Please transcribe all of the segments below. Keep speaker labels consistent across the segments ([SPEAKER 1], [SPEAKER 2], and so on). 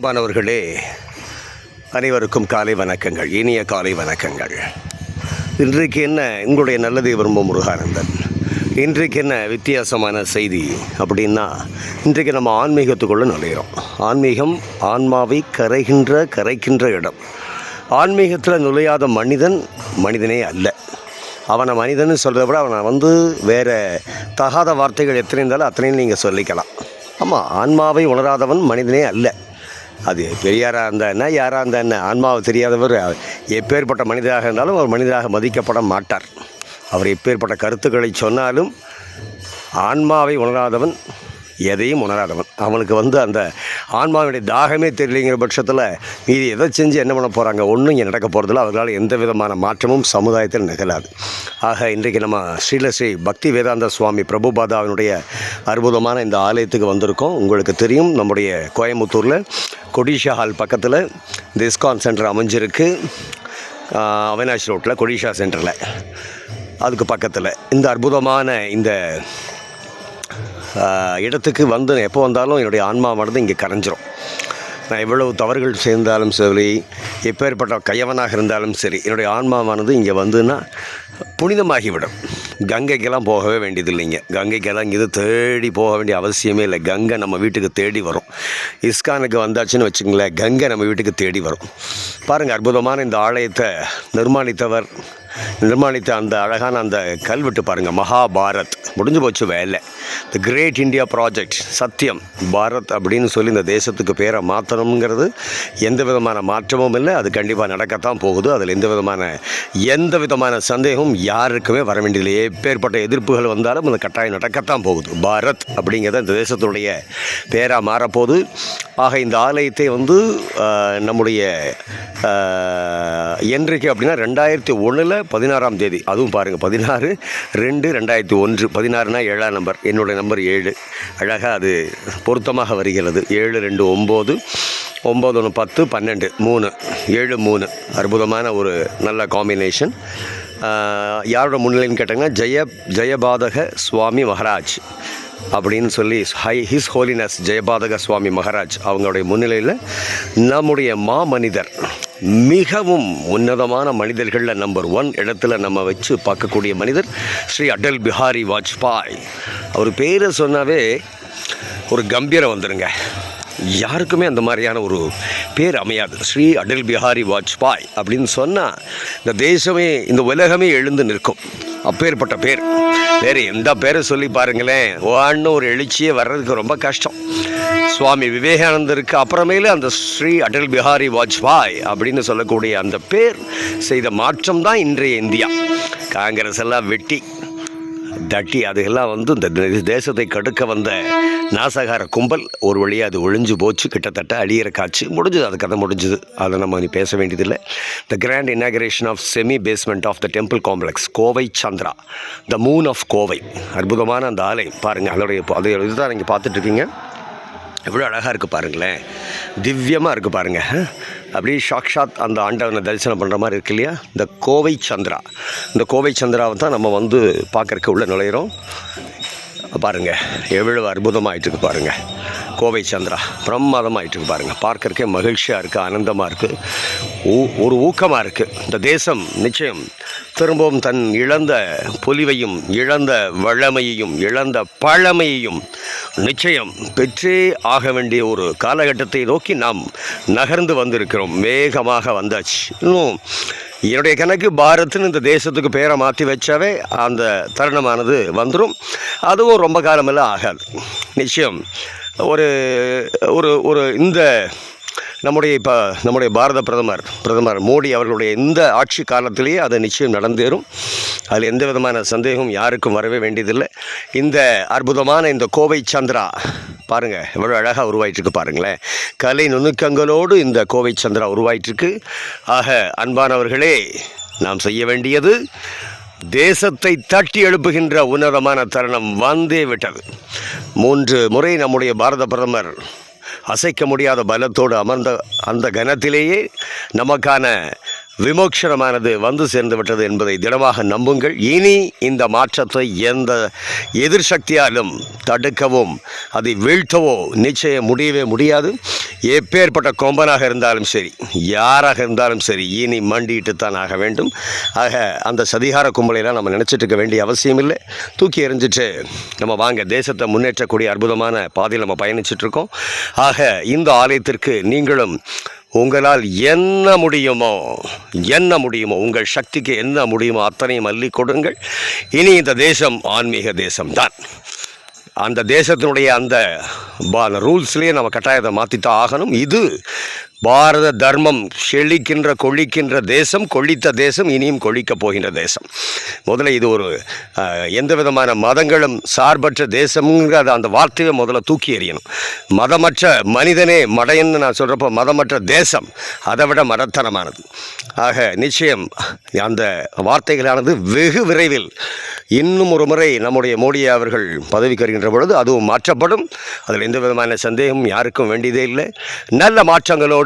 [SPEAKER 1] அன்பானவர்களே, அனைவருக்கும் காலை வணக்கங்கள், இனிய காலை வணக்கங்கள். இன்றைக்கு என்ன உங்களுடைய நல்லதை விரும்பும் முருகானந்தன். இன்றைக்கு என்ன வித்தியாசமான செய்தி அப்படின்னா, இன்றைக்கு நம்ம ஆன்மீகத்துக்குள்ளே நுழைகிறோம். ஆன்மீகம் ஆன்மாவை கரைக்கின்ற இடம். ஆன்மீகத்தில் நுழையாத மனிதன் மனிதனே அல்ல. அவனை மனிதன்னு சொல்கிறத விட அவனை வேறு தகாத வார்த்தைகள் எத்தனை இருந்தாலும் அத்தனையும் நீங்கள் சொல்லிக்கலாம். ஆமாம், ஆன்மாவை உணராதவன் மனிதனே அல்ல. அது பெரியாராக இருந்தால் என்ன, யாராக இருந்தால் என்ன, ஆன்மாவை தெரியாதவர் எப்பேற்பட்ட மனிதராக இருந்தாலும் அவர் மனிதராக மதிக்கப்பட மாட்டார். அவர் எப்பேற்பட்ட கருத்துக்களை சொன்னாலும் ஆன்மாவை உணராதவன் எதையும் உணராதவன். அவனுக்கு அந்த ஆன்மாவுடைய தாகமே தெரியலைங்கிற பட்சத்தில் மீதி எதை செஞ்சு என்ன பண்ண போகிறாங்க, ஒன்றும் இங்கே நடக்க போகிறதில்ல. அவர்களால் எந்த விதமான மாற்றமும் சமுதாயத்தில் நிகழாது. ஆக இன்றைக்கு நம்ம ஸ்ரீ பக்தி வேதாந்த சுவாமி பிரபுபாதாவினுடைய அற்புதமான இந்த ஆலயத்துக்கு வந்திருக்கோம். உங்களுக்கு தெரியும், நம்முடைய கோயம்புத்தூரில் கொடிஷா ஹால் பக்கத்தில் இந்த இஸ்கான் சென்டர் அமைஞ்சிருக்கு. அவினாஷ் ரோட்டில் கொடிஷா சென்டரில் அதுக்கு பக்கத்தில் இந்த அற்புதமான இந்த இடத்துக்கு எப்போ வந்தாலும் என்னுடைய ஆன்மாவானது இங்கே கரைஞ்சிரும். நான் எவ்வளவு தவறுகள் செய்தாலும் சரி, எப்பேற்பட்ட கையவனாக இருந்தாலும் சரி, என்னுடைய ஆன்மாவானது இங்கே வந்துன்னா புனிதமாகிவிடும். கங்கைக்கெல்லாம் போகவே வேண்டியது இல்லைங்க. கங்கைக்கெல்லாம் இங்கே தேடி போக வேண்டிய அவசியமே இல்லை. கங்கை நம்ம வீட்டுக்கு தேடி வரும். இஸ்கானுக்கு வந்தாச்சுன்னு வச்சுங்களேன், கங்கை நம்ம வீட்டுக்கு தேடி வரும். பாருங்கள், அற்புதமான இந்த ஆலயத்தை நிர்மாணித்த அந்த அழகான அந்த கல்வெட்டு பாருங்கள். மகாபாரத் முடிஞ்சு போச்சு வேலை. தி கிரேட் இந்தியா ப்ராஜெக்ட், சத்தியம் பாரத் அப்படின்னு சொல்லி இந்த தேசத்துக்கு பேரை மாற்றணுங்கிறது எந்த விதமான மாற்றமும் இல்லை. அது கண்டிப்பாக நடக்கத்தான் போகுது. அதில் எந்த விதமான சந்தேகமும் யாருக்குமே வர வேண்டியதில்லை. எப்பேற்பட்ட எதிர்ப்புகள் வந்தாலும் அந்த கட்டாயம் நடக்கத்தான் போகுது. பாரத் அப்படிங்கிறத இந்த தேசத்துடைய பேராக மாறப்போகுது. ஆக இந்த ஆலயத்தை நம்முடைய என்றைக்கு அப்படின்னா 2001 16ஆம் தேதி, அதுவும் பாருங்கள் 16/2/2001, 16னா 7ஆம் நம்பர், என்னுடைய நம்பர் 7, அழகாக அது பொருத்தமாக வருகிறது. 7/2/9, 9/1/10, 12, 3, 7-3 அற்புதமான ஒரு நல்ல காம்பினேஷன். யாரோட முன்னிலைன்னு கேட்டாங்கன்னா ஜெயபாதக சுவாமி மகாராஜ் அப்படின்னு சொல்லி ஹிஸ் ஹோலினஸ் ஜெயபாதக சுவாமி மகாராஜ் அவங்களுடைய முன்னிலையில் நம்முடைய மாமனிதர், மிகவும் உன்னதமான மனிதர்களில் நம்பர் 1 இடத்துல நம்ம வச்சு பார்க்கக்கூடிய மனிதர் ஸ்ரீ அடல் பிஹாரி வாஜ்பாய். அவர் பேரை சொன்னாவே ஒரு கம்பீரம் வந்துடுங்க. யாருக்குமே அந்த மாதிரியான ஒரு பேர் அமையாது. ஸ்ரீ அடல் பிஹாரி வாஜ்பாய் அப்படின்னு சொன்னால் இந்த தேசமே, இந்த உலகமே எழுந்து நிற்கும். அப்பேற்பட்ட பேர் வேறு எந்த பேரை சொல்லி பாருங்களேன், ஒரு எழுச்சியே வர்றதுக்கு ரொம்ப கஷ்டம். சுவாமி விவேகானந்தருக்கு அப்புறமேல அந்த ஸ்ரீ அடல் பிஹாரி வாஜ்பாய் அப்படின்னு சொல்லக்கூடிய அந்த பேர் செய்த மாற்றம் தான் இன்றைய இந்தியா. காங்கிரஸ் எல்லாம் வெட்டி தட்டி அதுக்கெல்லாம் இந்த தேசத்தை கடுக்க வந்த நாசகார கும்பல் ஒரு வழியாக அது ஒழிஞ்சு போச்சு. கிட்டத்தட்ட அழியிற காட்சி முடிஞ்சுது. அது கதை முடிஞ்சுது. அதை நம்ம இனி பேச வேண்டியதில்லை. The grand inauguration of semi basement of the temple complex Kovai Chandra, the moon of Kovai. அற்புதமான அந்த ஆலயம் பாருங்கள். இதுதான் நீங்கள் பார்த்துட்ருக்கீங்க. எவ்வளோ அழகாக இருக்குது பாருங்களேன், திவ்யமாக இருக்குது பாருங்கள். அப்படியே சாக்ஷாத் அந்த ஆண்டவனை தரிசனம் பண்ணுற மாதிரி இருக்கு இல்லையா. இந்த கோவை சந்திரா, இந்த கோவை சந்திராவை தான் நம்ம பார்க்குறக்கு உள்ள நுழையிறோம். பாருங்கள் எவ்வளோ அற்புதமாகிட்டுருக்கு பாருங்கள். கோவை சந்திரா பிரமாதமாகிட்டுருக்கு பாருங்கள். பார்க்கறக்கே மகிழ்ச்சியாக இருக்குது, ஆனந்தமாக இருக்குது, ஒரு ஊக்கமாக இருக்குது. இந்த தேசம் நிச்சயம் திரும்பவும் தன் இழந்த பொலிவையும் இழந்த வளமையையும் இழந்த பழமையையும் நிச்சயம் பெற்றே ஆக வேண்டிய ஒரு காலகட்டத்தை நோக்கி நாம் நகர்ந்து வந்திருக்கிறோம். வேகமாக வந்தாச்சு. இன்னும் என்னுடைய கணக்கு பாரத்னு இந்த தேசத்துக்கு பேரை மாற்றி வச்சாவே அந்த தருணமானது வந்துடும். அதுவும் ரொம்ப காலமெல்லாம் ஆகாது. நிச்சயம் ஒரு இந்த நம்முடைய பாரத பிரதமர் மோடி அவர்களுடைய இந்த ஆட்சி காலத்திலேயே அது நிச்சயம் நடந்தேறும். அதில் எந்த விதமான சந்தேகமும் யாருக்கும் வரவே வேண்டியதில்லை. இந்த அற்புதமான இந்த கோவை சந்திரா பாருங்கள் எவ்வளோ அழகாக உருவாயிட்டிருக்கு பாருங்களேன். கலை நுணுக்கங்களோடு இந்த கோவை சந்திரா உருவாயிட்டிருக்கு. ஆக அன்பானவர்களே, நாம் செய்ய வேண்டியது தேசத்தை தட்டி எழுப்புகின்ற உன்னதமான தருணம் வந்தே விட்டது. 3 முறை நம்முடைய பாரத பிரதமர் அசைக்க முடியாத பலத்தோடு அமர்ந்த அந்த கணத்திலேயே நமக்கான விமோசனமானது வந்து சேர்ந்து விட்டது என்பதை திடமாக நம்புங்கள். இனி இந்த மாற்றத்தை எந்த எதிர்சக்தியாலும் தடுக்கவும் அதை வீழ்த்தவோ நிச்சயம் முடியவே முடியாது. எப்பேற்பட்ட கொம்பனாக இருந்தாலும் சரி, யாராக இருந்தாலும் சரி, இனி மண்டிட்டு தான் ஆக வேண்டும். ஆக அந்த சதிகார கும்பலையெல்லாம் நம்ம நினச்சிட்டு இருக்க வேண்டிய அவசியம் இல்லை. தூக்கி எறிஞ்சிட்டு நம்ம வாங்க தேசத்தை முன்னேற்றக்கூடிய அற்புதமான பாதையில் நம்ம பயணிச்சிட்ருக்கோம். ஆக இந்த ஆலயத்திற்கு நீங்களும் உங்களால் என்ன முடியுமோ உங்கள் சக்திக்கு என்ன முடியுமோ அத்தனையும் அள்ளி கொடுங்கள். இனி இந்த தேசம் ஆன்மீக தேசம்தான். அந்த தேசத்தினுடைய அந்த ரூல்ஸ்லேயே நம்ம கட்டாயத்தை மாற்றித்தான் ஆகணும். இது பாரத தர்மம் செழிக்கின்ற கொழிக்கின்ற தேசம், கொழித்த தேசம், இனியும் கொழிக்கப் போகின்ற தேசம். முதல்ல இது ஒரு எந்த விதமான மதங்களும் சார்பற்ற தேசம்ங்கிற அந்த வார்த்தையை முதல்ல தூக்கி எறியணும். மதமற்ற மனிதனே மடையன்னு நான் சொல்கிறப்போ மதமற்ற தேசம் அதை விட மடத்தனமானது. ஆக நிச்சயம் அந்த வார்த்தைகளானது வெகு விரைவில் இன்னும் ஒரு முறை நம்முடைய மோடி அவர்கள் பதவிக்கு வருகின்ற பொழுது அதுவும் மாற்றப்படும். அதில் எந்த விதமான சந்தேகமும் யாருக்கும் வேண்டியதே இல்லை. நல்ல மாற்றங்களோடு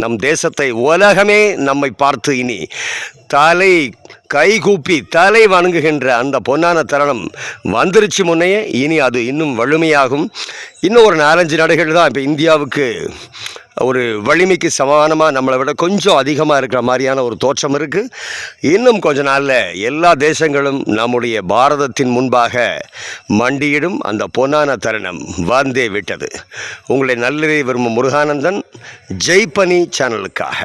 [SPEAKER 1] நம் தேசத்தை உலகமே நம்மை பார்த்து இனி கைகூப்பி தலை வணங்குகின்ற அந்த பொன்னான தருணம் வந்துருச்சு முன்னையே. இனி அது இன்னும் வலிமையாகும். இன்னும் ஒரு 4-5 நாடுகள் தான் இப்போ இந்தியாவுக்கு ஒரு வலிமைக்கு சமானமாக நம்மளை விட கொஞ்சம் அதிகமாக இருக்கிற மாதிரியான ஒரு தோற்றம் இருக்குது. இன்னும் கொஞ்ச நாளில் எல்லா தேசங்களும் நம்முடைய பாரதத்தின் முன்பாக மண்டியிடும் அந்த பொன்னான தருணம் வந்தே விட்டது. உங்களை நல்லதை விரும்பும் முருகானந்தன், ஜெய்பனி சேனலுக்காக.